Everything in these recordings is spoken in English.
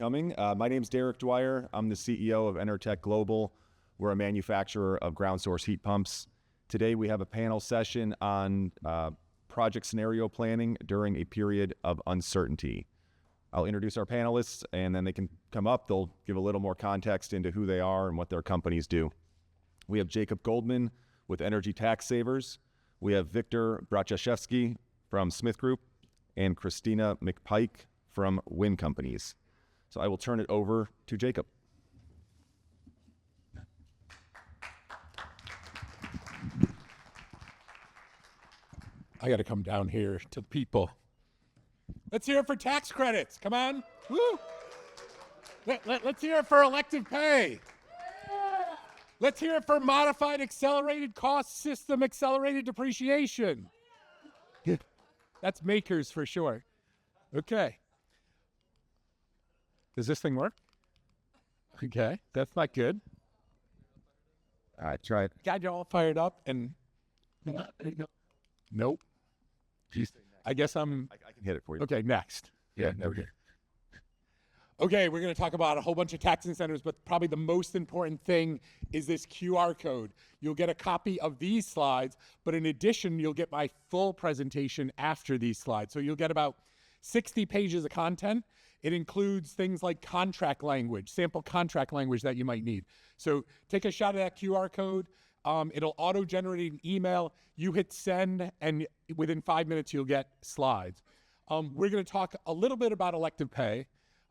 My name's Dwyer. I'm the CEO of Enertech Global. We're a manufacturer of ground source heat pumps. Today we have a panel session on project scenario planning during a period of uncertainty. I'll introduce our panelists and then they can come up. They'll give a little more context into who they are and what their companies do. We have Jacob Goldman with Energy Tax Savers. We have Victor Braciszewski from SmithGroup and Christina McPike from WinnCompanies. So I will turn it over to Jacob. I got to come down here to the people. Let's hear it for tax credits. Come on. Woo. Let's hear it for elective pay. Let's hear it for modified accelerated cost system accelerated depreciation. That's makers for sure. Okay. Does this thing work? Okay, that's not good. I tried. Got you all fired up and nope. Jeez. I guess I can hit it for you. Okay, next. Yeah, okay. Okay, we're going to talk about a whole bunch of tax incentives, but probably the most important thing is this QR code. You'll get a copy of these slides, but in addition, you'll get my full presentation after these slides. So you'll get about 60 pages of content. It includes things like contract language, sample contract language that you might need. So take a shot at that QR code. It'll auto-generate an email. You hit send, and within 5 minutes, you'll get slides. We're going to talk a little bit about elective pay,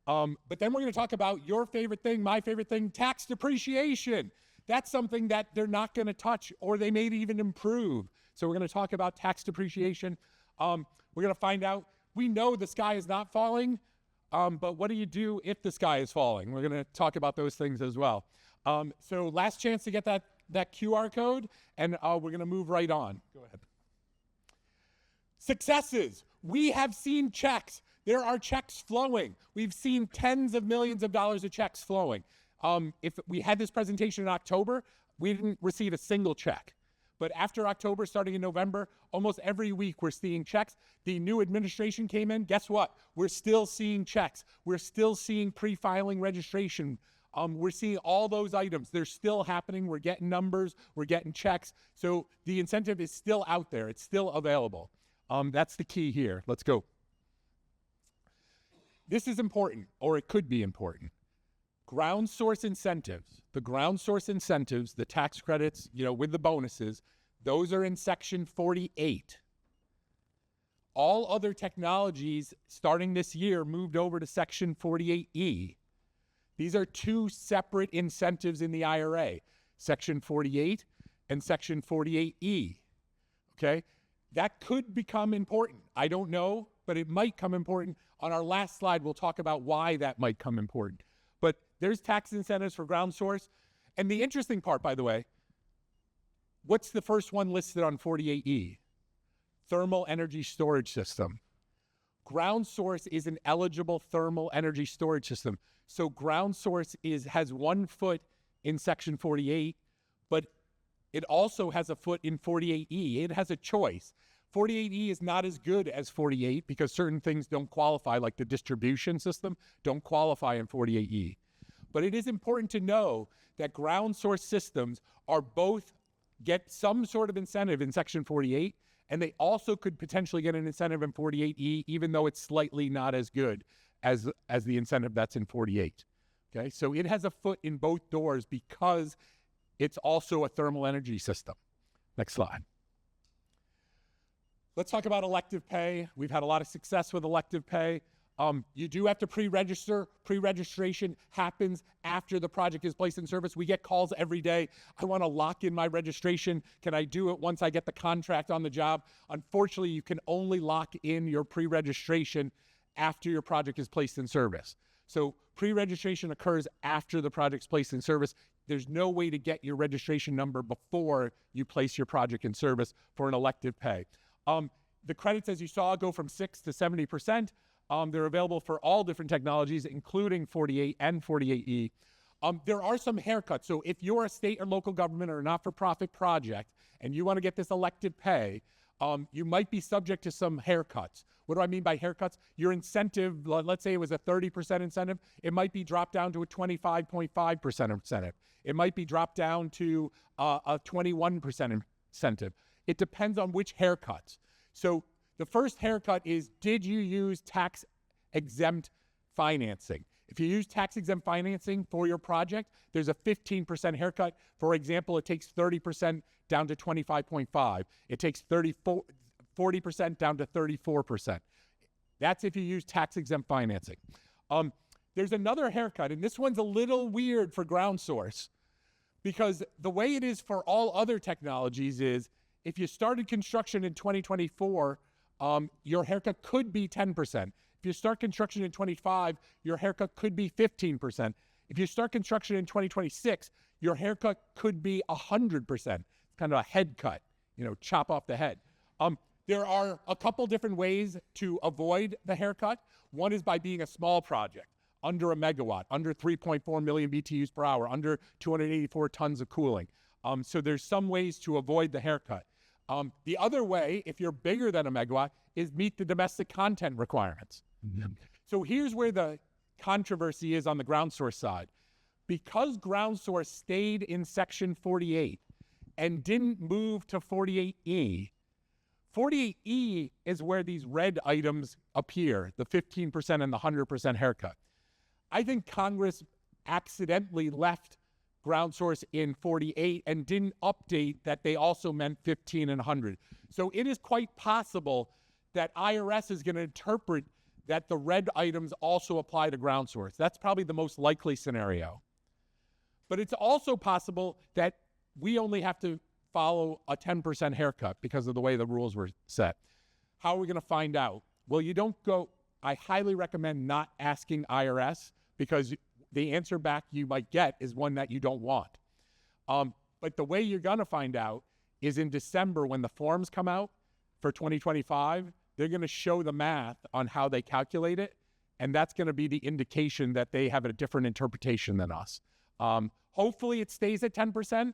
but then we're going to talk about your favorite thing, my favorite thing, tax depreciation. That's something that they're not going to touch, or they may even improve. So we're going to talk about tax depreciation. We're going to find out, we know the sky is not falling, but what do you do if the sky is falling? We're going to talk about those things as well. So last chance to get that QR code, and we're going to move right on. Go ahead. Successes. We have seen checks. There are checks flowing. We've seen tens of millions of dollars of checks flowing. If we had this presentation in October, we didn't receive a single check. But after October, starting in November, almost every week we're seeing checks. The new administration came in. Guess what? We're still seeing checks. We're still seeing pre-filing registration. We're seeing all those items. They're still happening. We're getting numbers. We're getting checks. So the incentive is still out there. It's still available. That's the key here. Let's go. This is important, or it could be important. Ground source incentives. The ground source incentives, the tax credits, with the bonuses, those are in Section 48. All other technologies starting this year moved over to Section 48E. These are two separate incentives in the IRA, Section 48 and Section 48E, okay? That could become important. I don't know, but it might come important. On our last slide, we'll talk about why that might come important. But there's tax incentives for ground source. And the interesting part, by the way, what's the first one listed on 48E? Thermal energy storage system. Ground source is an eligible thermal energy storage system. So ground source has 1 foot in Section 48, but it also has a foot in 48E. It has a choice. 48E is not as good as 48 because certain things don't qualify, like the distribution system don't qualify in 48E. But it is important to know that ground source systems are both get some sort of incentive in Section 48, and they also could potentially get an incentive in 48E, even though it's slightly not as good as the incentive that's in 48. Okay, so it has a foot in both doors because it's also a thermal energy system. Next slide. Let's talk about elective pay. We've had a lot of success with elective pay. You do have to pre-register. Pre-registration happens after the project is placed in service. We get calls every day. I want to lock in my registration. Can I do it once I get the contract on the job? Unfortunately, you can only lock in your pre-registration after your project is placed in service. So pre-registration occurs after the project's placed in service. There's no way to get your registration number before you place your project in service for an elective pay. The credits, as you saw, go from 6 to 70%. They're available for all different technologies, including 48 and 48E. There are some haircuts. So if you're a state or local government or a not-for-profit project and you want to get this elective pay, You might be subject to some haircuts. What do I mean by haircuts? Your incentive, let's say it was a 30% incentive, it might be dropped down to a 25.5% incentive. It might be dropped down to a 21% incentive. It depends on which haircuts. So the first haircut is, did you use tax-exempt financing? If you use tax-exempt financing for your project, there's a 15% haircut. For example, it takes 30% down to 25.5. It takes 40% down to 34%. That's if you use tax-exempt financing. There's another haircut, and this one's a little weird for ground source, because the way it is for all other technologies is, if you started construction in 2024, your haircut could be 10%. If you start construction in 25, your haircut could be 15%. If you start construction in 2026, your haircut could be 100%. It's kind of a head cut, chop off the head. There are a couple different ways to avoid the haircut. One is by being a small project, under a megawatt, under 3.4 million BTUs per hour, under 284 tons of cooling. So there's some ways to avoid the haircut. The other way, if you're bigger than a megawatt, is meet the domestic content requirements. So here's where the controversy is on the ground source side. Because ground source stayed in Section 48 and didn't move to 48E, 48E is where these red items appear, the 15% and the 100% haircut. I think Congress accidentally left ground source in 48 and didn't update that they also meant 15 and 100. So it is quite possible that IRS is going to interpret that the red items also apply to ground source. That's probably the most likely scenario. But it's also possible that we only have to follow a 10% haircut because of the way the rules were set. How are we going to find out? Well, I highly recommend not asking IRS, because the answer back you might get is one that you don't want. But the way you're going to find out is in December, when the forms come out for 2025, they're going to show the math on how they calculate it, and that's going to be the indication that they have a different interpretation than us. Hopefully it stays at 10%,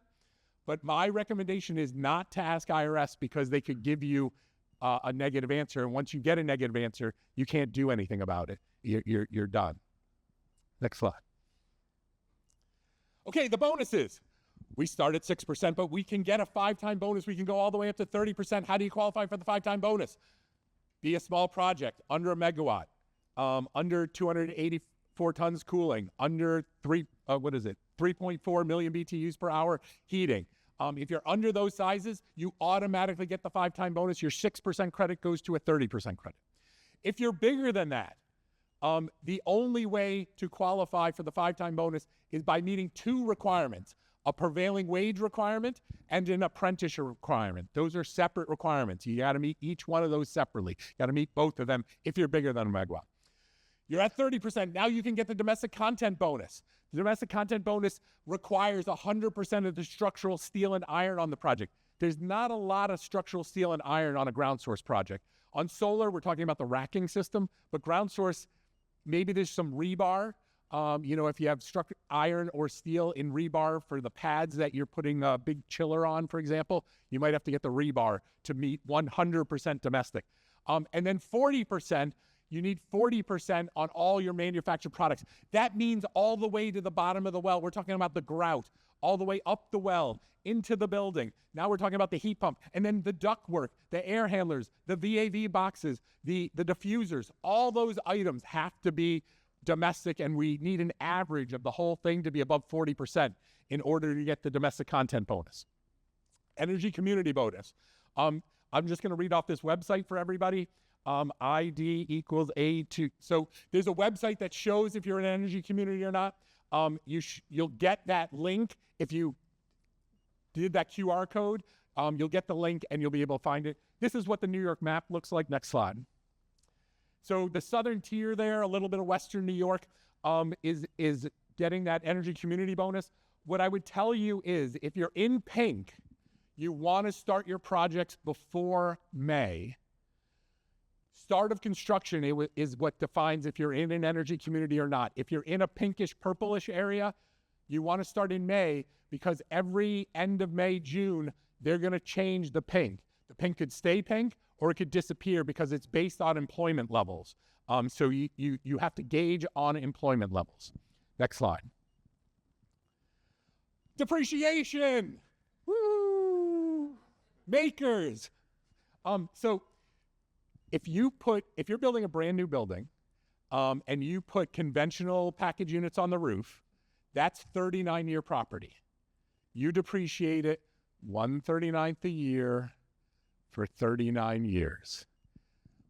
but my recommendation is not to ask IRS, because they could give you a negative answer, and once you get a negative answer, you can't do anything about it. You're done. Next slide. Okay, the bonuses. We start at 6%, but we can get a 5-time bonus. We can go all the way up to 30%. How do you qualify for the 5-time bonus? Be a small project, under a megawatt, under 284 tons cooling, under 3.4 million BTUs per hour heating. If you're under those sizes, you automatically get the 5-time bonus. Your 6% credit goes to a 30% credit. If you're bigger than that, the only way to qualify for the 5-time bonus is by meeting 2 requirements: a prevailing wage requirement and an apprenticeship requirement. Those are separate requirements. You got to meet each one of those separately. You got to meet both of them if you're bigger than a megawatt. You're at 30%. Now you can get the domestic content bonus. The domestic content bonus requires 100% of the structural steel and iron on the project. There's not a lot of structural steel and iron on a ground source project. On solar, we're talking about the racking system, but ground source, maybe there's some rebar. If you have iron or steel in rebar for the pads that you're putting a big chiller on, for example, you might have to get the rebar to meet 100% domestic. And then 40%, you need 40% on all your manufactured products. That means all the way to the bottom of the well. We're talking about the grout, all the way up the well, into the building. Now we're talking about the heat pump, and then the ductwork, the air handlers, the VAV boxes, the diffusers. All those items have to be domestic, and we need an average of the whole thing to be above 40% in order to get the domestic content bonus. Energy community bonus. I'm just going to read off this website for everybody. ID equals A2. So there's a website that shows if you're an energy community or not. You'll get that link. If you did that QR code, you'll get the link and you'll be able to find it. This is what the New York map looks like. Next slide. So the southern tier there, a little bit of western New York, is getting that energy community bonus. What I would tell you is, if you're in pink, you want to start your projects before May. Start of construction is what defines if you're in an energy community or not. If you're in a pinkish, purplish area, you want to start in May, because every end of May, June, they're going to change the pink. The The pink could stay pink, or it could disappear because it's based on employment levels. So you have to gauge on employment levels. Next slide. Depreciation. Woo! Makers. So if you're building a brand new building, and you put conventional package units on the roof, that's 39-year property. You depreciate it 1/39th a year for 39 years.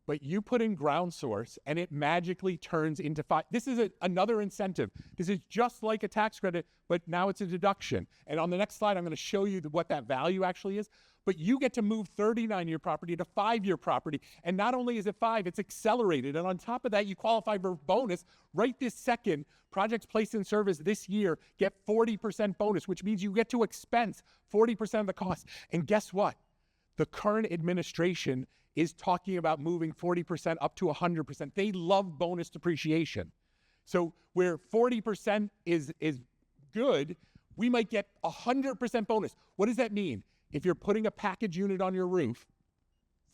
But you put in ground source and it magically turns into 5. This is another incentive. This is just like a tax credit, but now it's a deduction. And on the next slide, I'm going to show you what that value actually is. But you get to move 39-year property to 5-year property. And not only is it 5, it's accelerated. And on top of that, you qualify for bonus right this second. Projects placed in service this year get 40% bonus, which means you get to expense 40% of the cost. And guess what? The current administration is talking about moving 40% up to 100%. They love bonus depreciation. So where 40% is good, we might get 100% bonus. What does that mean? If you're putting a package unit on your roof,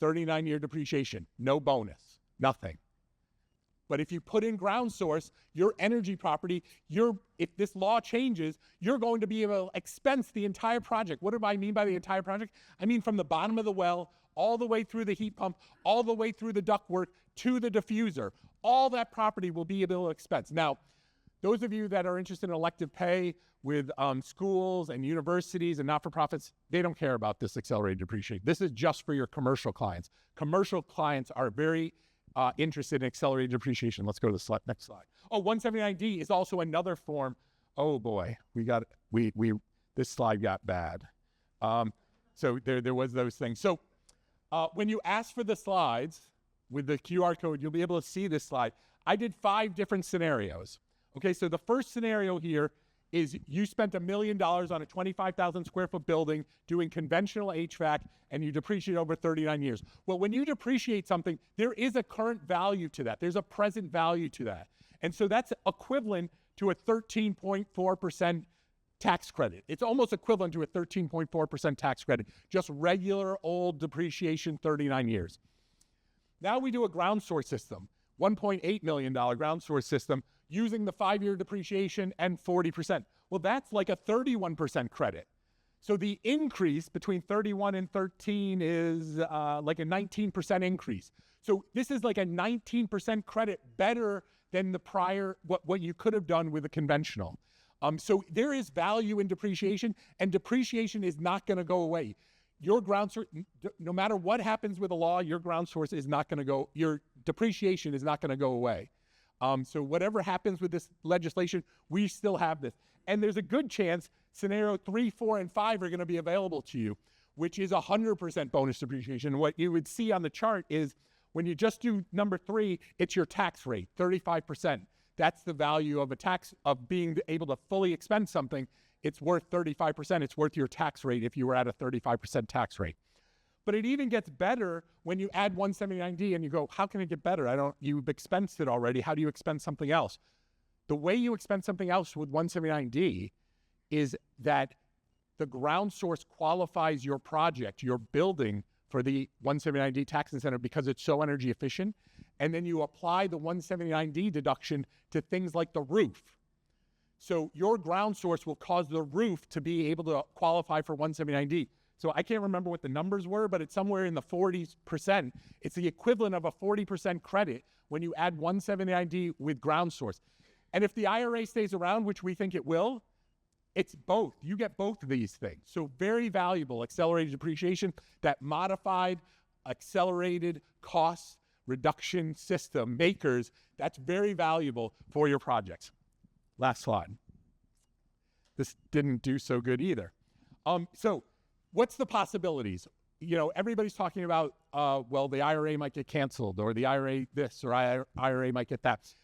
39-year depreciation, no bonus, nothing. But if you put in ground source, your energy property, if this law changes, you're going to be able to expense the entire project. What do I mean by the entire project? I mean from the bottom of the well, all the way through the heat pump, all the way through the ductwork to the diffuser. All that property will be able to expense. Now, those of you that are interested in elective pay with schools and universities and not-for-profits, they don't care about this accelerated depreciation. This is just for your commercial clients. Commercial clients are very interested in accelerated depreciation. Let's go to the next slide. Oh, 179D is also another form. Oh boy, this slide got bad. So there was those things. So when you ask for the slides with the QR code, you'll be able to see this slide. I did 5 different scenarios. Okay, so the first scenario here is you spent $1 million on a 25,000 square foot building doing conventional HVAC and you depreciate over 39 years. Well, when you depreciate something, there is a current value to that. There's a present value to that. And so that's equivalent to a 13.4% tax credit. It's almost equivalent to a 13.4% tax credit, just regular old depreciation, 39 years. Now we do a ground source system, $1.8 million ground source system, using the 5-year depreciation and 40%. Well, that's like a 31% credit. So the increase between 31 and 13 is like a 19% increase. So this is like a 19% credit better than the prior, what you could have done with a conventional. So there is value in depreciation, and depreciation is not going to go away. Your ground source, no matter what happens with the law, your ground source is not going to go, your depreciation is not going to go away. So whatever happens with this legislation, we still have this. And there's a good chance scenario 3, 4, and 5 are going to be available to you, which is 100% bonus depreciation. What you would see on the chart is when you just do number 3, it's your tax rate, 35%. That's the value of a tax, of being able to fully expense something. It's worth 35%. It's worth your tax rate if you were at a 35% tax rate. But it even gets better when you add 179D and you go, how can it get better? You've expensed it already. How do you expense something else? The way you expense something else with 179D is that the ground source qualifies your project, your building, for the 179D tax incentive because it's so energy efficient. And then you apply the 179D deduction to things like the roof. So your ground source will cause the roof to be able to qualify for 179D. So I can't remember what the numbers were, but it's somewhere in the 40%. It's the equivalent of a 40% credit when you add 179D with ground source. And if the IRA stays around, which we think it will, it's both. You get both of these things. So very valuable accelerated depreciation, that modified accelerated cost reduction system, makers, that's very valuable for your projects. Last slide. This didn't do so good either. So what's the possibilities? You know, everybody's talking about, well, the IRA might get canceled, or the IRA this, or IRA might get that.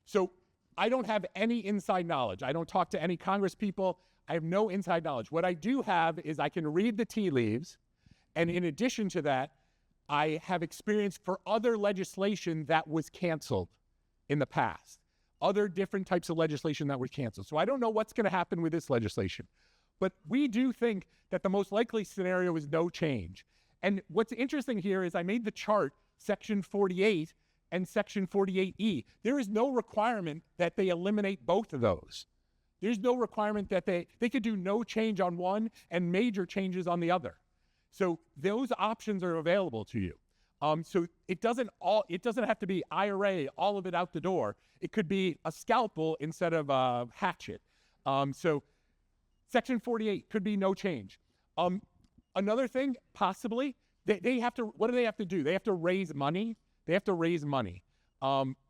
So I don't have any inside knowledge. I don't talk to any Congress people. I have no inside knowledge. What I do have is I can read the tea leaves, and in addition to that, I have experience for other legislation that was canceled in the past, other different types of legislation that were canceled. So I don't know what's going to happen with this legislation, but we do think that the most likely scenario is no change. And what's interesting here is I made the chart, section 48 and section 48E. There is no requirement that they eliminate both of those. There's no requirement that they could do no change on one and major changes on the other. So those options are available to you. So it doesn't have to be IRA, all of it out the door. It could be a scalpel instead of a hatchet. So section 48 could be no change. Another thing, possibly, they have to, what do they have to do? They have to raise money. They have to raise money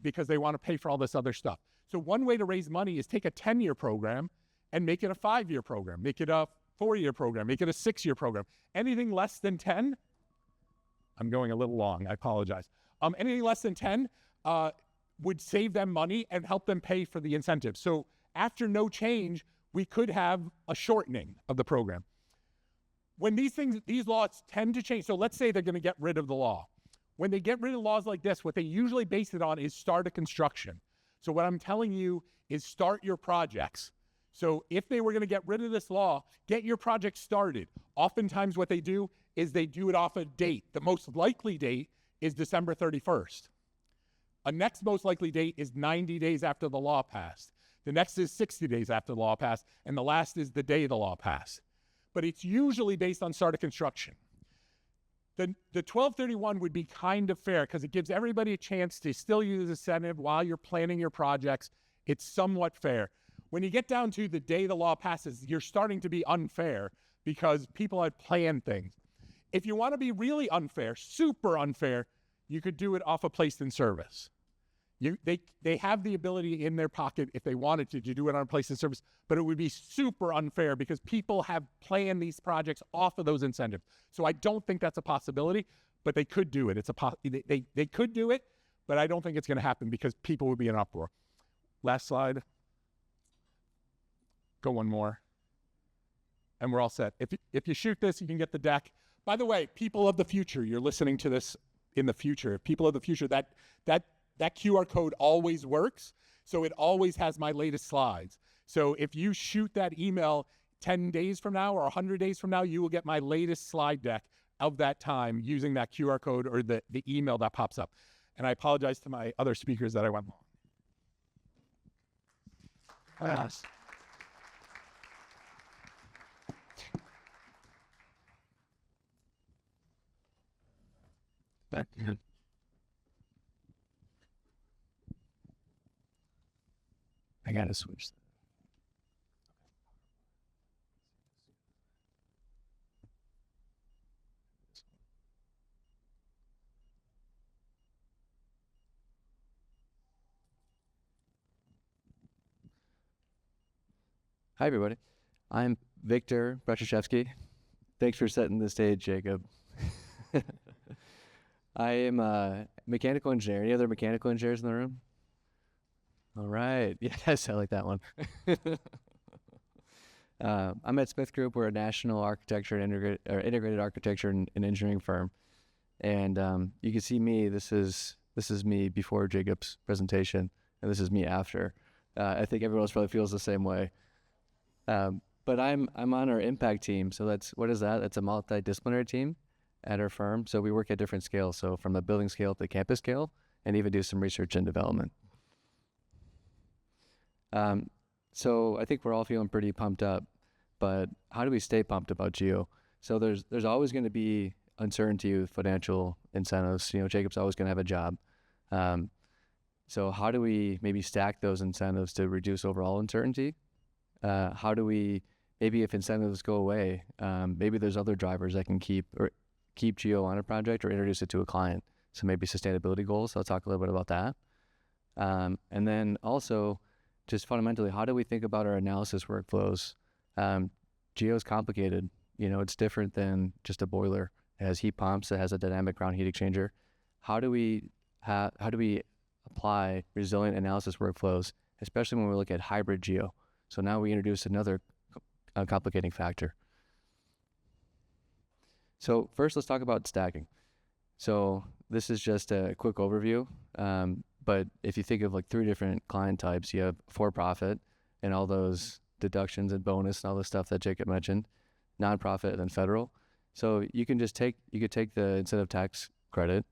because they want to pay for all this other stuff. So one way to raise money is take a 10-year program and make it a 5-year program, make it a 4-year program, make it a 6-year program. Anything less than 10, I'm going a little long, I apologize. Anything less than 10 would save them money and help them pay for the incentives. So after no change, we could have a shortening of the program. When these laws tend to change, so let's say they're going to get rid of the law. When they get rid of laws like this, what they usually base it on is start of construction. So what I'm telling you is start your projects. So if they were going to get rid of this law, get your project started. Oftentimes what they do is they do it off a date. The most likely date is December 31st. A next most likely date is 90 days after the law passed. The next is 60 days after the law passed, and the last is the day the law passed. But it's usually based on start of construction. The 1231 would be kind of fair because it gives everybody a chance to still use incentive while you're planning your projects. It's somewhat fair. When you get down to the day the law passes, you're starting to be unfair because people have planned things. If you want to be really unfair, super unfair, you could do it off a placed in service. They have the ability in their pocket if they wanted to do it on a placed in service, but it would be super unfair because people have planned these projects off of those incentives. So I don't think that's a possibility, but they could do it. They could do it, but I don't think it's going to happen because people would be in uproar. Last slide. Go one more. And we're all set. If you shoot this, you can get the deck. By the way, people of the future, you're listening to this in the future. People of the future, that QR code always works. So it always has my latest slides. So if you shoot that email 10 days from now or 100 days from now, you will get my latest slide deck of that time using that QR code or the email that pops up. And I apologize to my other speakers that I went long. Yes. I gotta switch. Hi, everybody. I'm Victor Braciszewski. Thanks for setting the stage, Jacob. I am a mechanical engineer. Any other mechanical engineers in the room? All right. Yes, I like that one. I'm at SmithGroup. We're a national architecture and integrated architecture and engineering firm. And you can see me. This is me before Jacob's presentation, and this is me after. I think everyone else probably feels the same way. But I'm on our impact team. So what is that? That's a multidisciplinary team at our firm. So we work at different scales. So from the building scale to the campus scale, and even do some research and development. So I think we're all feeling pretty pumped up, but how do we stay pumped about GEO? So there's always going to be uncertainty with financial incentives. Jacob's always going to have a job. So how do we maybe stack those incentives to reduce overall uncertainty? How do we, maybe if incentives go away, maybe there's other drivers that can keep GEO on a project or introduce it to a client. So maybe sustainability goals. I'll talk a little bit about that. And then also, just fundamentally, how do we think about our analysis workflows? GEO is complicated. It's different than just a boiler. It has heat pumps. It has a dynamic ground heat exchanger. How do we apply resilient analysis workflows, especially when we look at hybrid GEO? So now we introduce another complicating factor. So first, let's talk about stacking. So this is just a quick overview. But if you think of like 3 different client types, you have for-profit and all those deductions and bonus and all the stuff that Jacob mentioned, nonprofit and then federal. So you could take the incentive tax credit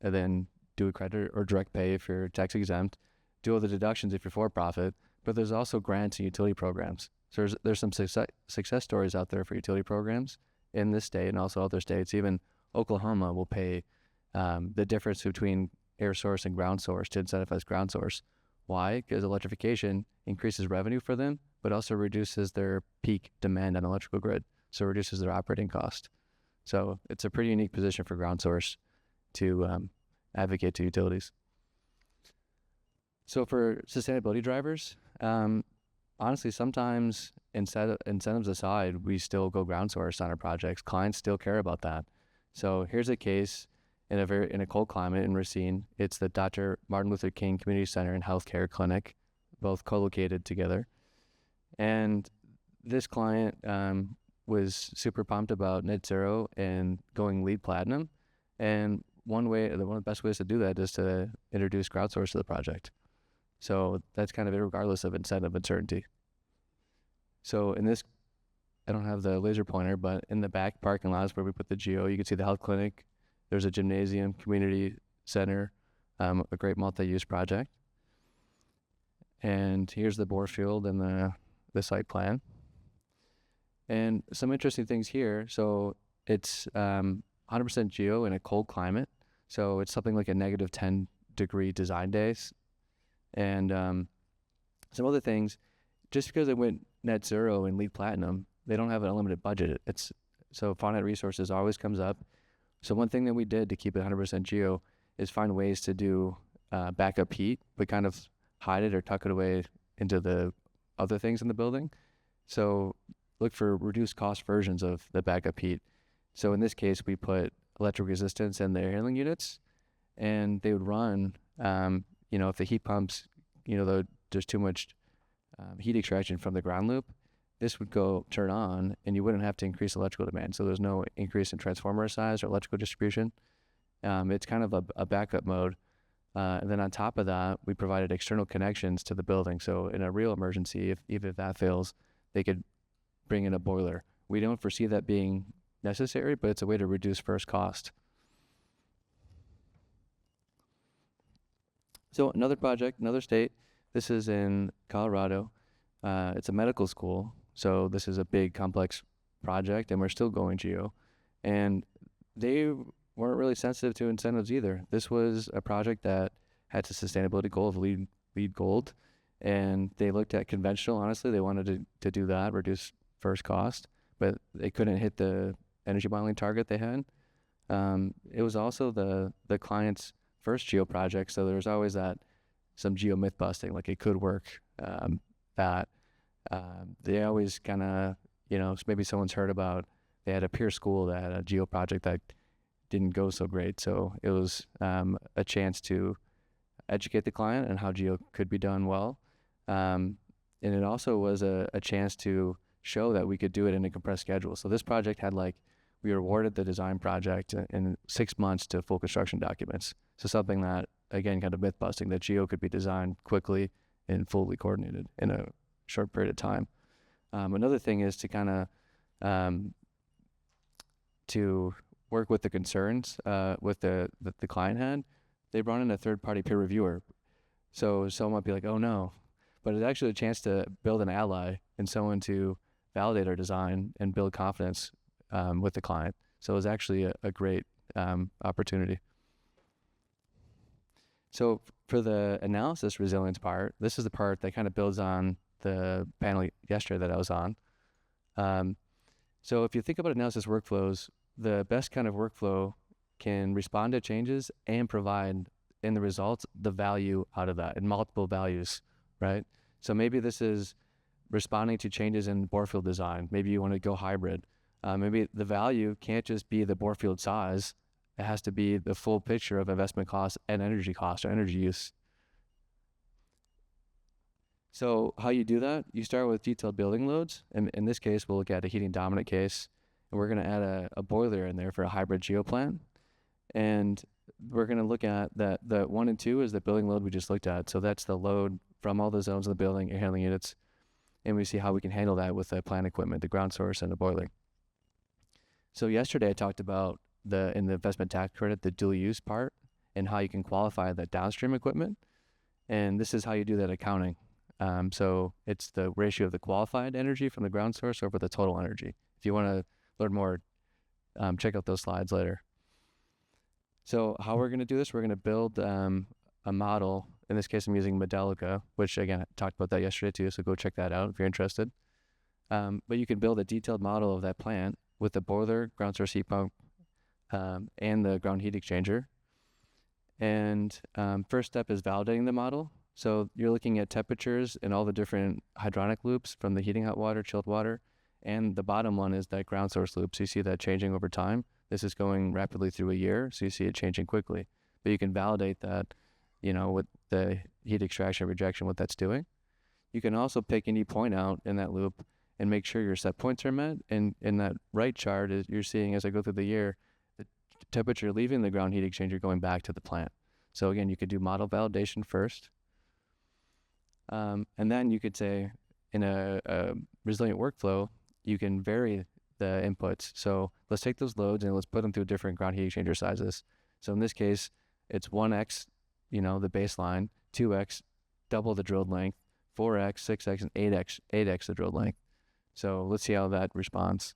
and then do a credit or direct pay if you're tax exempt, do all the deductions if you're for profit, but there's also grants and utility programs. So there's some success stories out there for utility programs in this state and also other states. Even Oklahoma will pay the difference between air source and ground source to incentivize ground source. Why? Because electrification increases revenue for them, but also reduces their peak demand on electrical grid. So it reduces their operating cost. So it's a pretty unique position for ground source to advocate to utilities. So for sustainability drivers, honestly, sometimes incentives aside, we still go ground source on our projects. Clients still care about that. So here's a case in a cold climate in Racine. It's the Dr. Martin Luther King Community Center and Healthcare Clinic, both co-located together. And this client was super pumped about net zero and going LEED Platinum. And one of the best ways to do that is to introduce ground source to the project. So that's kind of it, regardless of incentive uncertainty. So in this, I don't have the laser pointer, but in the back parking lot is where we put the GEO. You can see the health clinic. There's a gymnasium, community center, a great multi-use project. And here's the bore field and the site plan. And some interesting things here. So it's 100% GEO in a cold climate. So it's something like a negative 10 degree design days. And some other things, just because they went net zero and LEED Platinum, they don't have an unlimited budget. So finite resources always comes up. So one thing that we did to keep it 100% GEO is find ways to do backup heat, but kind of hide it or tuck it away into the other things in the building. So look for reduced cost versions of the backup heat. So in this case, we put electric resistance in the air handling units, and they would run, if the heat pumps, there's too much heat extraction from the ground loop, this would turn on, and you wouldn't have to increase electrical demand. So there's no increase in transformer size or electrical distribution. It's kind of a backup mode. And then on top of that, we provided external connections to the building. So in a real emergency, even if that fails, they could bring in a boiler. We don't foresee that being necessary, but it's a way to reduce first cost. So another project, another state. This is in Colorado. It's a medical school. So this is a big, complex project, and we're still going GEO. And they weren't really sensitive to incentives either. This was a project that had a sustainability goal of LEED Gold, and they looked at conventional. Honestly, they wanted to do that, reduce first cost, but they couldn't hit the energy modeling target they had. It was also the client's first GEO project, so there was always some GEO myth busting, like it could work. They always kind of, maybe someone's heard about, they had a peer school that had a GEO project that didn't go so great. So it was a chance to educate the client on how GEO could be done well. And it also was a chance to show that we could do it in a compressed schedule. So this project had we were awarded the design project in 6 months to full construction documents. So something that, again, kind of myth busting, that GEO could be designed quickly and fully coordinated in a short period of time. Another thing is to kind of to work with the concerns with the client had. They brought in a third-party peer reviewer. So someone might be like, oh no, but it's actually a chance to build an ally and someone to validate our design and build confidence with the client. So it was actually a great opportunity. So for the analysis resilience part, this is the part that kind of builds on the panel yesterday that I was on. So if you think about analysis workflows, the best kind of workflow can respond to changes and provide in the results the value out of that in multiple values, right? So maybe this is responding to changes in bore field design. Maybe you want to go hybrid. Maybe the value can't just be the bore field size. It has to be the full picture of investment costs and energy costs or energy use. So how you do that, you start with detailed building loads. And in this case, we'll look at a heating dominant case. And we're going to add a boiler in there for a hybrid GEO plant. And we're going to look at the 1 and 2 is the building load we just looked at. So that's the load from all the zones of the building, air handling units. And we see how we can handle that with the plant equipment, the ground source, and the boiler. So yesterday I talked about in the investment tax credit, the dual use part and how you can qualify the downstream equipment. And this is how you do that accounting. So it's the ratio of the qualified energy from the ground source over the total energy. If you want to learn more, check out those slides later. So how we're going to do this, we're going to build a model. In this case, I'm using Moderator, which again, I talked about that yesterday too, so go check that out if you're interested. But you can build a detailed model of that plant with the boiler, ground source heat pump, and the ground heat exchanger. And first step is validating the model. So you're looking at temperatures in all the different hydronic loops from the heating hot water, chilled water, and the bottom one is that ground source loop. So you see that changing over time. This is going rapidly through a year, so you see it changing quickly. But you can validate that, with the heat extraction rejection, what that's doing. You can also pick any point out in that loop and make sure your set points are met. And in that right chart, you're seeing as I go through the year, the temperature leaving the ground heat exchanger going back to the plant. So again, you could do model validation first. And then you could say in a resilient workflow, you can vary the inputs. So let's take those loads and let's put them through different ground heat exchanger sizes. So in this case, it's 1x, the baseline, 2x, double the drilled length, 4x, 6x, and 8x the drilled length. So let's see how that responds.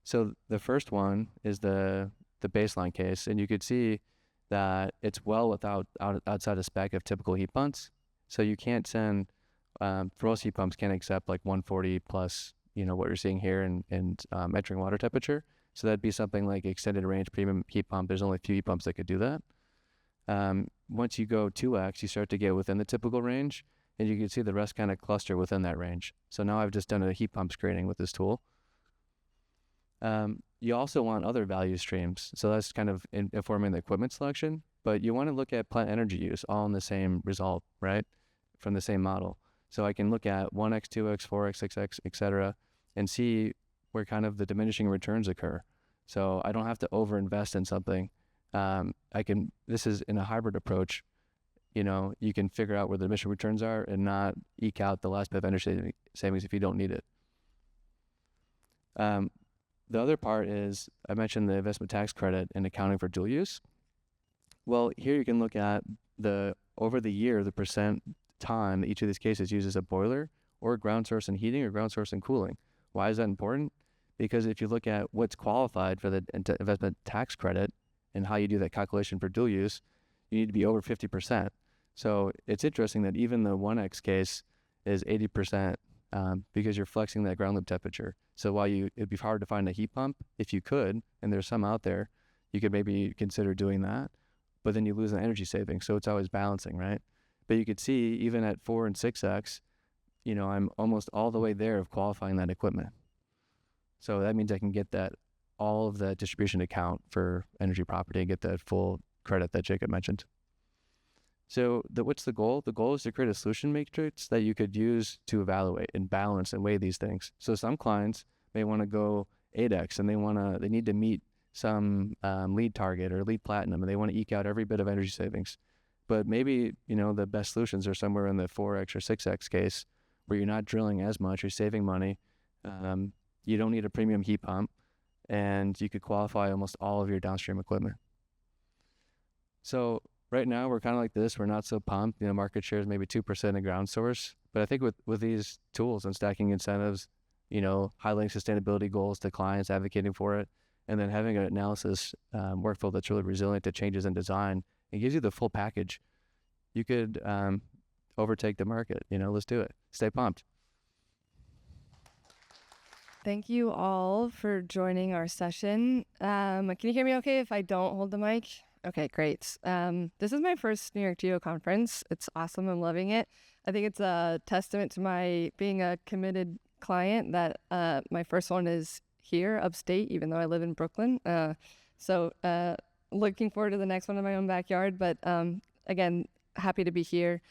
So the first one is the baseline case, and you could see that it's well outside the spec of typical heat pumps. So you can't send, for most heat pumps can't accept like 140 plus, what you're seeing here in entering water temperature. So that'd be something like extended range premium heat pump. There's only a few heat pumps that could do that. Once you go 2x, you start to get within the typical range, and you can see the rest kind of cluster within that range. So now I've just done a heat pump screening with this tool. You also want other value streams. So that's kind of informing the equipment selection, but you want to look at plant energy use all in the same result, right? From the same model. So I can look at 1x, 2x, 4x, 6x, etc., and see where kind of the diminishing returns occur. So I don't have to overinvest in something. This is in a hybrid approach, you can figure out where the emission returns are and not eke out the last bit of energy savings if you don't need it. The other part is, I mentioned the investment tax credit and accounting for dual use. Well, here you can look at over the year, the percent time that each of these cases uses a boiler or ground source and heating or ground source and cooling. Why is that important? Because if you look at what's qualified for the investment tax credit and how you do that calculation for dual use, you need to be over 50%. So it's interesting that even the 1x case is 80% because you're flexing that ground loop temperature. So while it'd be hard to find a heat pump, if you could, and there's some out there, you could maybe consider doing that, but then you lose an energy saving. So it's always balancing, right? But you could see even at 4 and 6x, I'm almost all the way there of qualifying that equipment. So that means I can get all of the distribution account for energy property and get that full credit that Jacob mentioned. So what's the goal? The goal is to create a solution matrix that you could use to evaluate and balance and weigh these things. So some clients may want to go 8x and they need to meet some lead target or lead platinum, and they want to eke out every bit of energy savings. But maybe, the best solutions are somewhere in the 4x or 6x case where you're not drilling as much, you're saving money, you don't need a premium heat pump, and you could qualify almost all of your downstream equipment. So right now we're kind of like this. We're not so pumped. Market share is maybe 2% in ground source. But I think with these tools and stacking incentives, highlighting sustainability goals to clients, advocating for it, and then having an analysis workflow that's really resilient to changes in design, it gives you the full package. You could overtake the market. Let's do it. Stay pumped. Thank you all for joining our session. Can you hear me okay if I don't hold the mic? Okay, great. This is my first NY-GEO conference. It's awesome. I'm loving it. I think it's a testament to my being a committed client that my first one is here upstate, even though I live in Brooklyn. So looking forward to the next one in my own backyard. But again, happy to be here.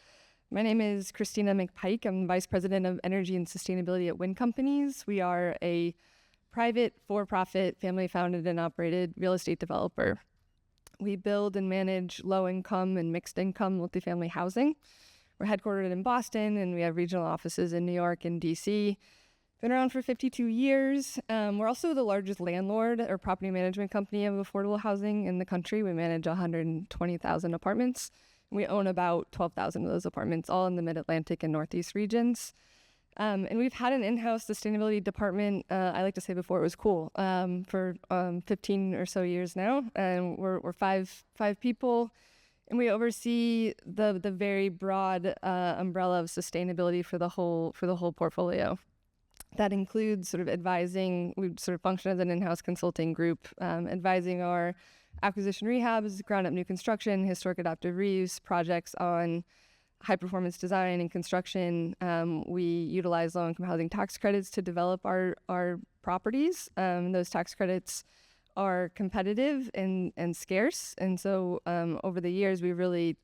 My name is Christina McPike. I'm Vice President of Energy and Sustainability at WinnCompanies. We are a private, for-profit, family-founded and operated real estate developer. We build and manage low-income and mixed-income multifamily housing. We're headquartered in Boston, and we have regional offices in New York and D.C. Been around for 52 years. We're also the largest landlord or property management company of affordable housing in the country. We manage 120,000 apartments. We own about 12,000 of those apartments, all in the Mid-Atlantic and Northeast regions. And we've had an in-house sustainability department, I like to say before it was cool, for 15 or so years now. And we're five people, and we oversee the very broad umbrella of sustainability for the whole portfolio. That includes sort of advising, we sort of function as an in-house consulting group, advising our acquisition rehabs, ground up new construction, historic adaptive reuse projects on high performance design and construction. We utilize low income housing tax credits to develop our properties. Those tax credits are competitive and scarce. And so over the years, we really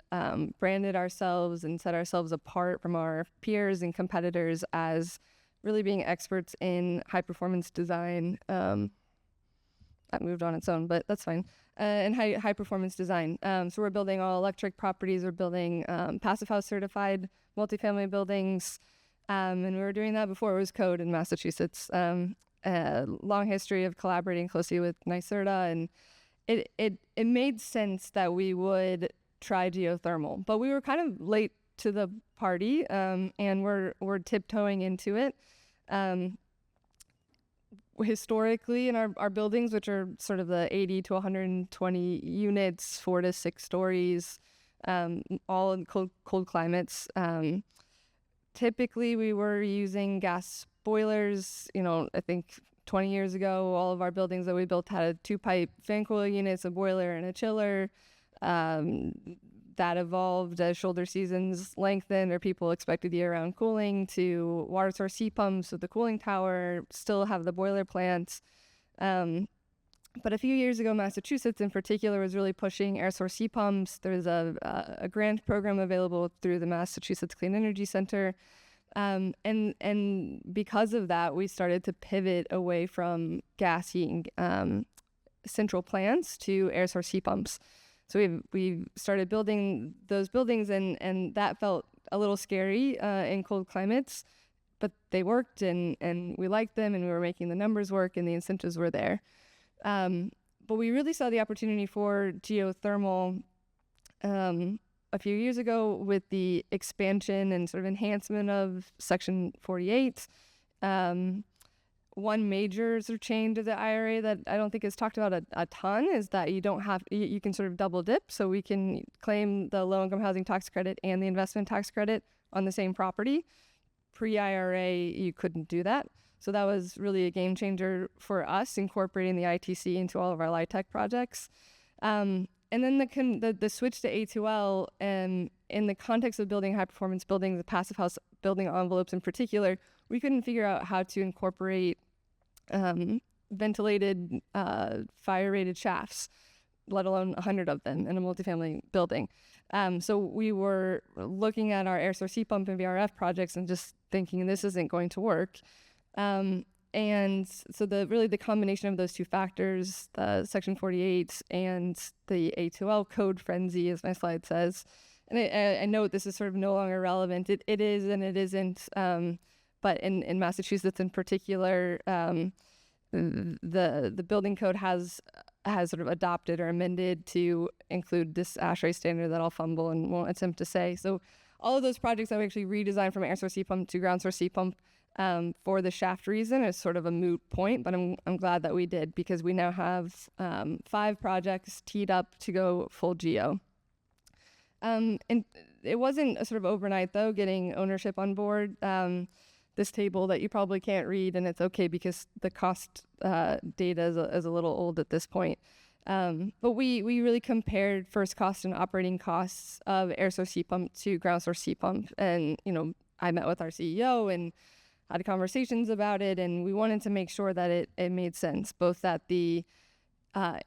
branded ourselves and set ourselves apart from our peers and competitors as really being experts in high performance design. That moved on its own, but that's fine. And high performance design. So we're building all electric properties. We're building Passive House certified multifamily buildings. And we were doing that before it was code in Massachusetts. Long history of collaborating closely with NY-GEO, and it made sense that we would try geothermal, but we were kind of late to the party, and we're tiptoeing into it. Historically, in our buildings, which are sort of the 80 to 120 units, 4 to 6 stories, all in cold climates, typically we were using gas boilers. I think 20 years ago, all of our buildings that we built had a 2-pipe fan coil units, a boiler, and a chiller. That evolved as shoulder seasons lengthened or people expected year-round cooling to water source heat pumps with the cooling tower, still have the boiler plants. But a few years ago, Massachusetts in particular was really pushing air source heat pumps. There's a grant program available through the Massachusetts Clean Energy Center. And because of that, we started to pivot away from gas heating central plants to air source heat pumps. So we started building those buildings, and that felt a little scary in cold climates, but they worked, and we liked them, and we were making the numbers work, and the incentives were there. But we really saw the opportunity for geothermal a few years ago with the expansion and sort of enhancement of Section 48. One major sort of change of the IRA that I don't think is talked about a ton is that you can sort of double dip. So we can claim the low income housing tax credit and the investment tax credit on the same property. Pre-IRA, you couldn't do that. So that was really a game changer for us, incorporating the ITC into all of our LIHTC projects. And then the switch to A2L, and in the context of building high performance buildings, the passive house building envelopes in particular, we couldn't figure out how to incorporate ventilated, fire-rated shafts, let alone 100 of them in a multifamily building. So we were looking at our air source heat pump and VRF projects and just thinking this isn't going to work. And so the combination of those two factors, the Section 48 and the A2L code frenzy, as my slide says, and I know this is sort of no longer relevant. It is and it isn't. But in Massachusetts in particular, the building code has sort of adopted or amended to include this ASHRAE standard that I'll fumble and won't attempt to say. So all of those projects that we actually redesigned from air source heat pump to ground source heat pump for the shaft reason is sort of a moot point, but I'm glad that we did, because we now have 5 projects teed up to go full GEO. And it wasn't a sort of overnight, though, getting ownership on board. This table that you probably can't read, and it's okay because the cost data is a little old at this point. But we really compared first cost and operating costs of air source heat pump to ground source heat pump. And, I met with our CEO and had conversations about it, and we wanted to make sure that it made sense, both that the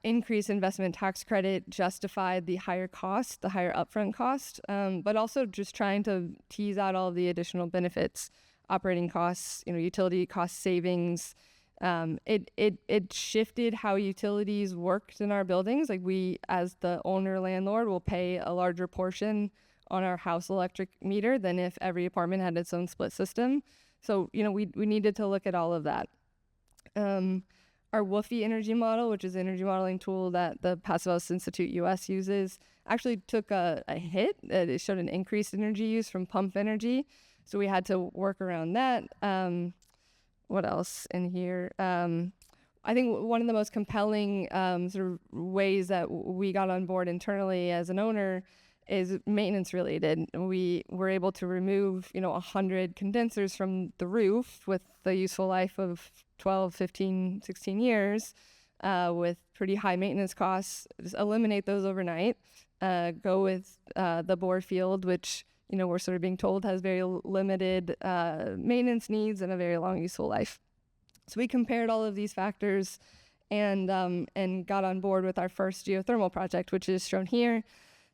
increased investment tax credit justified the higher cost, the higher upfront cost, but also just trying to tease out all of the additional benefits, operating costs, utility cost savings. It shifted how utilities worked in our buildings. Like, we, as the owner landlord, will pay a larger portion on our house electric meter than if every apartment had its own split system. So, we needed to look at all of that. Our WOOFY energy model, which is an energy modeling tool that the Passive House Institute US uses, actually took a hit. It showed an increased energy use from pump energy. So we had to work around that. What else in here? I think one of the most compelling sort of ways that we got on board internally as an owner is maintenance related. We were able to remove, 100 condensers from the roof with the useful life of 12, 15, 16 years with pretty high maintenance costs. Just eliminate those overnight. Go with the bore field, which, we're sort of being told has very limited maintenance needs and a very long useful life. So we compared all of these factors and got on board with our first geothermal project, which is shown here.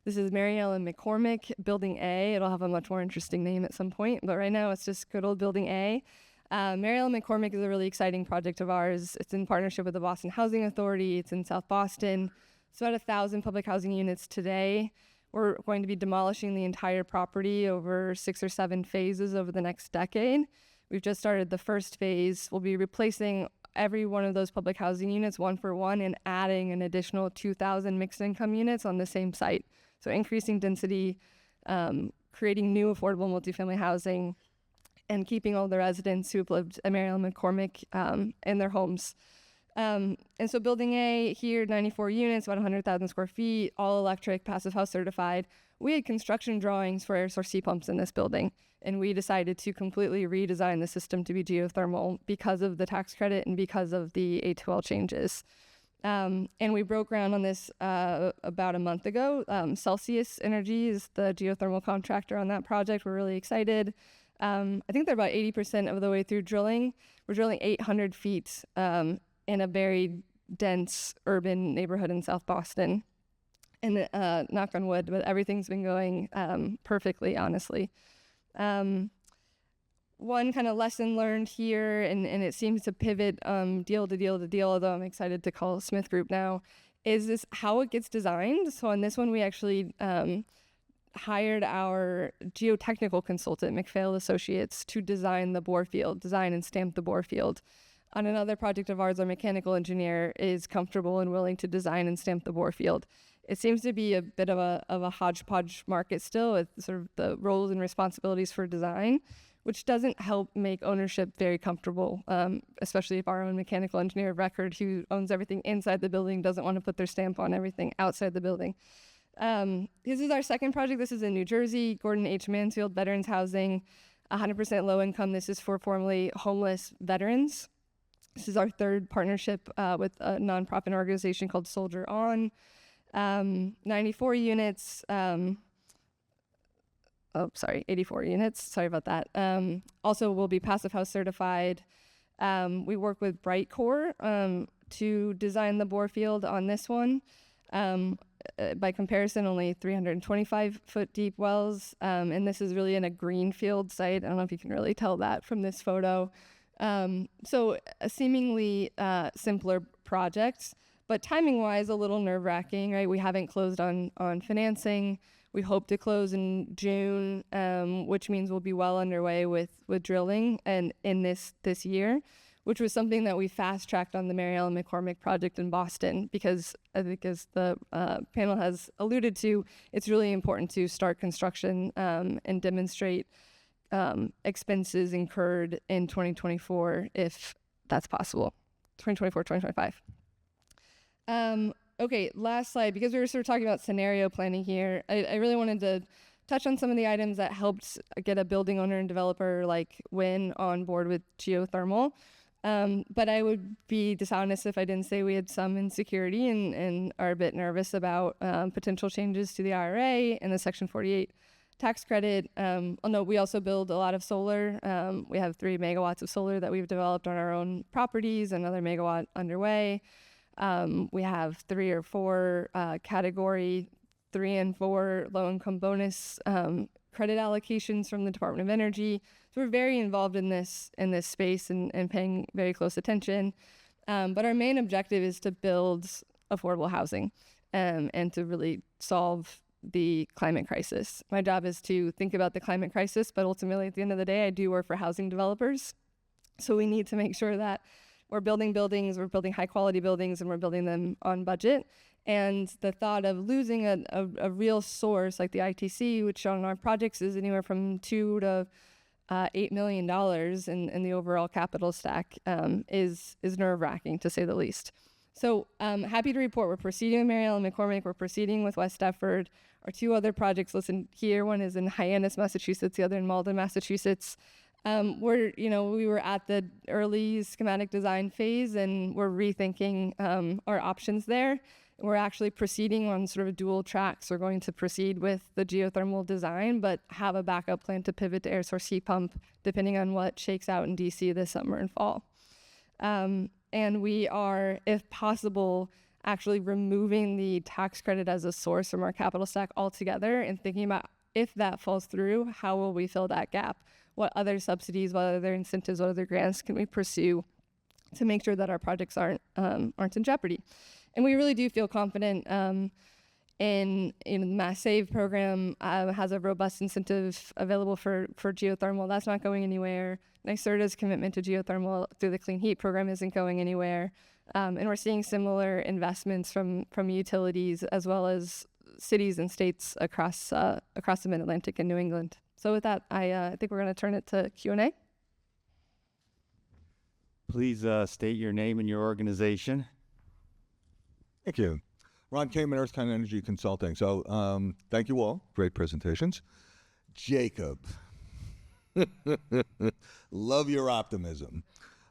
This is Mariel and McCormick, Building A. It'll have a much more interesting name at some point, but right now it's just good old Building A. Mariel and McCormick is a really exciting project of ours. It's in partnership with the Boston Housing Authority. It's in South Boston. It's about 1,000 public housing units today. We're going to be demolishing the entire property over 6 or 7 phases over the next decade. We've just started the first phase. We'll be replacing every one of those public housing units one for one and adding an additional 2,000 mixed income units on the same site. So increasing density, creating new affordable multifamily housing, and keeping all the residents who have lived at Mariel and McCormick in their homes. And so Building A here, 94 units, about 100,000 square feet, all electric, Passive House certified. We had construction drawings for air source heat pumps in this building, and we decided to completely redesign the system to be geothermal because of the tax credit and because of the A2L changes. And we broke ground on this about a month ago. Celsius Energy is the geothermal contractor on that project. We're really excited. I think they're about 80% of the way through drilling. We're drilling 800 feet in a very dense urban neighborhood in South Boston. And knock on wood, but everything's been going perfectly, honestly. One kind of lesson learned here, and it seems to pivot deal to deal to deal, although I'm excited to call SmithGroup now, is this how it gets designed. So on this one, we actually hired our geotechnical consultant, McPhail Associates, to design the bore field, design and stamp the bore field. On another project of ours, our mechanical engineer is comfortable and willing to design and stamp the bore field. It seems to be a bit of a hodgepodge market still, with sort of the roles and responsibilities for design, which doesn't help make ownership very comfortable, especially if our own mechanical engineer of record who owns everything inside the building doesn't want to put their stamp on everything outside the building. This is our second project. This is in New Jersey, Gordon H. Mansfield Veterans Housing, 100% low income. This is for formerly homeless veterans. This is our third partnership with a nonprofit organization called Soldier On. 94 units. 84 units. Sorry about that. Also, will be Passive House certified. We work with Brightcore to design the bore field on this one. By comparison, only 325-foot deep wells. And this is really in a greenfield site. I don't know if you can really tell that from this photo. So a seemingly simpler project, but timing-wise, a little nerve-wracking, right? We haven't closed on financing. We hope to close in June, which means we'll be well underway with drilling and in this year, which was something that we fast-tracked on the Mariel and McCormick project in Boston, because I think, as the panel has alluded to, it's really important to start construction and demonstrate expenses incurred in 2024, if that's possible. 2024, 2025. Okay, last slide, because we were sort of talking about scenario planning here. I really wanted to touch on some of the items that helped get a building owner and developer like Win on board with geothermal. But I would be dishonest if I didn't say we had some insecurity and are a bit nervous about potential changes to the IRA and the Section 48 tax credit. No, we also build a lot of solar. We have 3 megawatts of solar that we've developed on our own properties, another megawatt underway. We have 3 or 4 category 3 and 4 low-income bonus credit allocations from the Department of Energy. So we're very involved in this space and paying very close attention. But our main objective is to build affordable housing and to really solve the climate crisis. My job is to think about the climate crisis, but ultimately at the end of the day, I do work for housing developers. So we need to make sure that we're building buildings, we're building high quality buildings, and we're building them on budget. And the thought of losing a real source like the ITC, which on our projects is anywhere from $2 to $8 million in the overall capital stack, is nerve-wracking to say the least. So happy to report we're proceeding with Mary Ellen McCormick, we're proceeding with West Deptford. Our 2 other projects listed here, one is in Hyannis, Massachusetts, the other in Malden, Massachusetts. We were at the early schematic design phase, and we're rethinking our options there. We're actually proceeding on sort of dual tracks. We're going to proceed with the geothermal design, but have a backup plan to pivot to air source heat pump, depending on what shakes out in DC this summer and fall. And we are, if possible, actually removing the tax credit as a source from our capital stack altogether and thinking about if that falls through, how will we fill that gap? What other subsidies, what other incentives, what other grants can we pursue to make sure that our projects aren't in jeopardy? And we really do feel confident in the Mass Save program has a robust incentive available for geothermal. That's not going anywhere. NYSERDA's commitment to geothermal through the Clean Heat program isn't going anywhere. And we're seeing similar investments from utilities as well as cities and states across the Mid-Atlantic and New England. So with that, I think we're going to turn it to Q&A. Please state your name and your organization. Thank you. Ron Kamen, Earth Kind Energy Consulting. So thank you all. Great presentations. Jacob, love your optimism.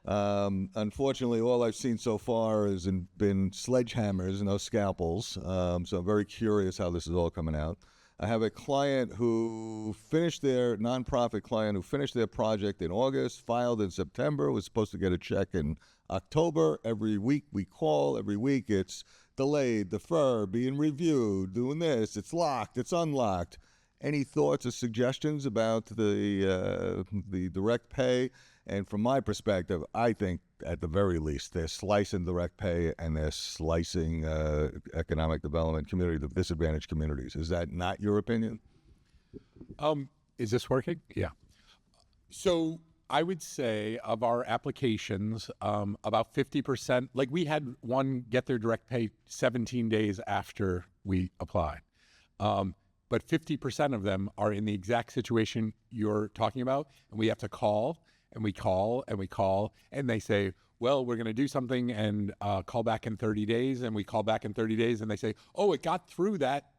Unfortunately, all I've seen so far has been sledgehammers, no scalpels. So I'm very curious how this is all coming out. I have a client who finished their nonprofit client who finished their project in August, filed in September, was supposed to get a check in October. Every week we call, every week it's delayed, deferred, being reviewed, doing this, it's locked, it's unlocked. Any thoughts or suggestions about the direct pay? And from my perspective, I think at the very least they're slicing direct pay and they're slicing economic development community, the disadvantaged communities. Is that not your opinion? Is this working? Yeah. So I would say of our applications, about 50%, like we had one get their direct pay 17 days after we applied. But 50% of them are in the exact situation you're talking about. And we have to call and we call and we call. And they say, well, we're going to do something and call back in 30 days. And we call back in 30 days and they say, oh, it got through that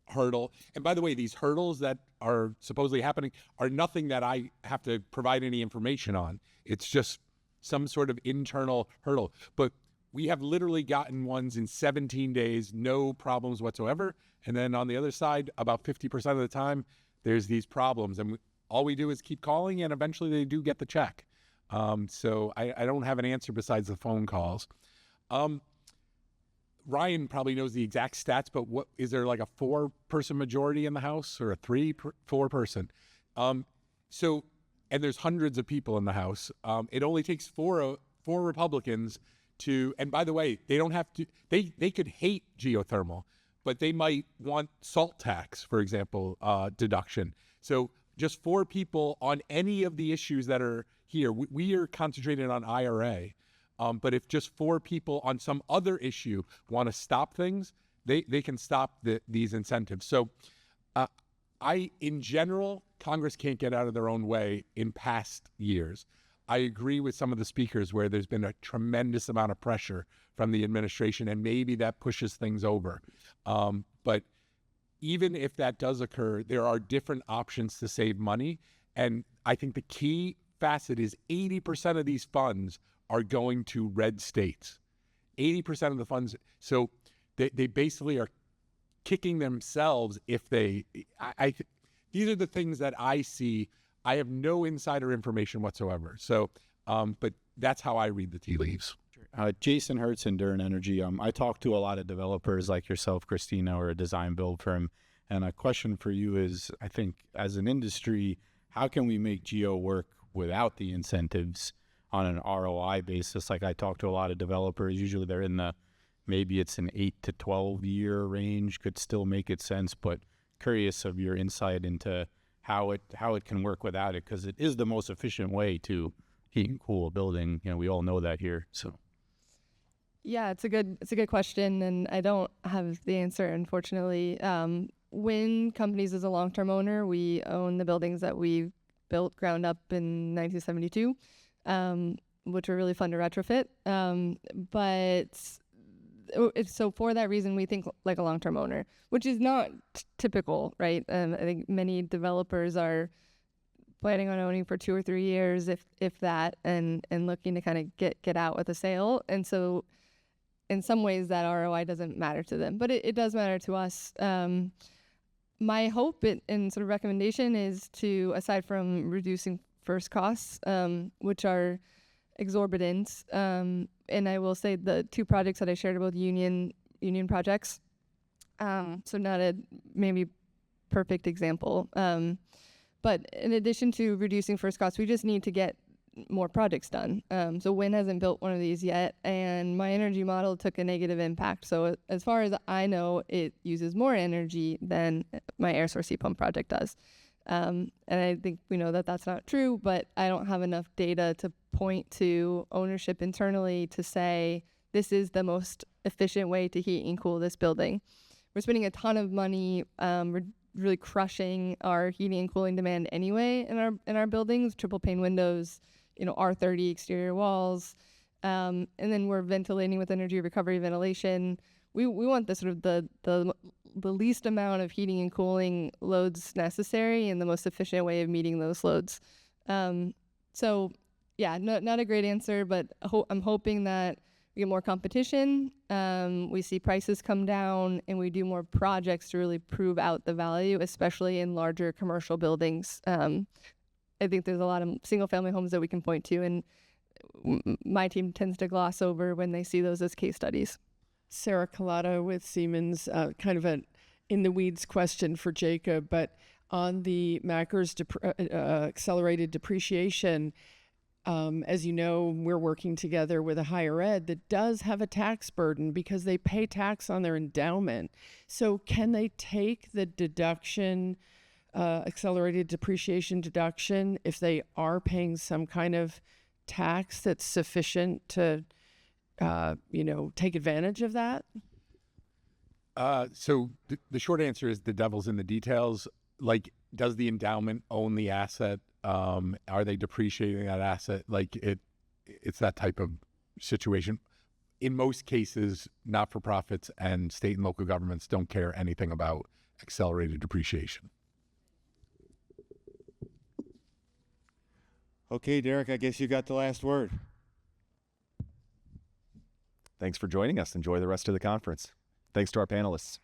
hurdle. And by the way, these hurdles that are supposedly happening are nothing that I have to provide any information on. It's just some sort of internal hurdle. But we have literally gotten ones in 17 days, no problems whatsoever. And then on the other side, about 50% of the time, there's these problems. And all we do is keep calling, and eventually they do get the check. So I don't have an answer besides the phone calls. Ryan probably knows the exact stats, but what is there, like a 4-person majority in the House or a 4-person? So, and there's hundreds of people in the House. It only takes four Republicans to, and by the way, they don't have to, they could hate geothermal, but they might want salt tax, for example, deduction. So just 4 people on any of the issues that are here. We are concentrated on IRA. But if just 4 people on some other issue want to stop things, they can stop these incentives. So in general, Congress can't get out of their own way in past years. I agree with some of the speakers where there's been a tremendous amount of pressure from the administration, and maybe that pushes things over. But even if that does occur, there are different options to save money. And I think the key facet is 80% of these funds are going to red states. 80% of the funds. So they basically are kicking themselves if they, these are the things that I see. I have no insider information whatsoever. So, but that's how I read the tea leaves. Jason Hertz in Durham Energy. I talk to a lot of developers like yourself, Christina, or a design build firm. And a question for you is, I think as an industry, how can we make GEO work without the incentives on an ROI basis? Like I talk to a lot of developers, usually they're in the maybe it's an 8 to 12 year range could still make it sense, but curious of your insight into how it can work without it, because it is the most efficient way to heat and cool a building. We all know that here. So Yeah, it's a good question, and I don't have the answer, unfortunately. WinnCompanies is a long-term owner. We own the buildings that we built ground up in 1972, which are really fun to retrofit. So for that reason, we think like a long-term owner, which is not typical, right? I think many developers are planning on owning for 2 or 3 years, if that, and looking to kind of get out with a sale. And so in some ways that ROI doesn't matter to them, but it does matter to us. My hope and sort of recommendation is to, aside from reducing first costs, which are exorbitant, and I will say the 2 projects that I shared are both union projects, so not a maybe perfect example. But in addition to reducing first costs, we just need to get more projects done. So Win hasn't built one of these yet, and my energy model took a negative impact. So as far as I know, it uses more energy than my air source heat pump project does. And I think we know that that's not true, but I don't have enough data to point to ownership internally to say this is the most efficient way to heat and cool this building. We're spending a ton of money. We're really crushing our heating and cooling demand anyway in our buildings, triple pane windows, R30 exterior walls, and then we're ventilating with energy recovery ventilation. We want the sort of the least amount of heating and cooling loads necessary and the most efficient way of meeting those loads. So yeah, not a great answer, but I'm hoping that we get more competition, we see prices come down, and we do more projects to really prove out the value, especially in larger commercial buildings. I think there's a lot of single-family homes that we can point to, and my team tends to gloss over when they see those as case studies. Sarah Collado with Siemens, kind of an in-the-weeds question for Jacob, but on the MACR's accelerated depreciation, as you know, we're working together with a higher ed that does have a tax burden because they pay tax on their endowment. So can they take the deduction, accelerated depreciation deduction, if they are paying some kind of tax that's sufficient to, take advantage of that? So the short answer is the devil's in the details. Like, does the endowment own the asset? Are they depreciating that asset? Like, it's that type of situation. In most cases, not-for-profits and state and local governments don't care anything about accelerated depreciation. Okay, Derek, I guess you got the last word. Thanks for joining us. Enjoy the rest of the conference. Thanks to our panelists.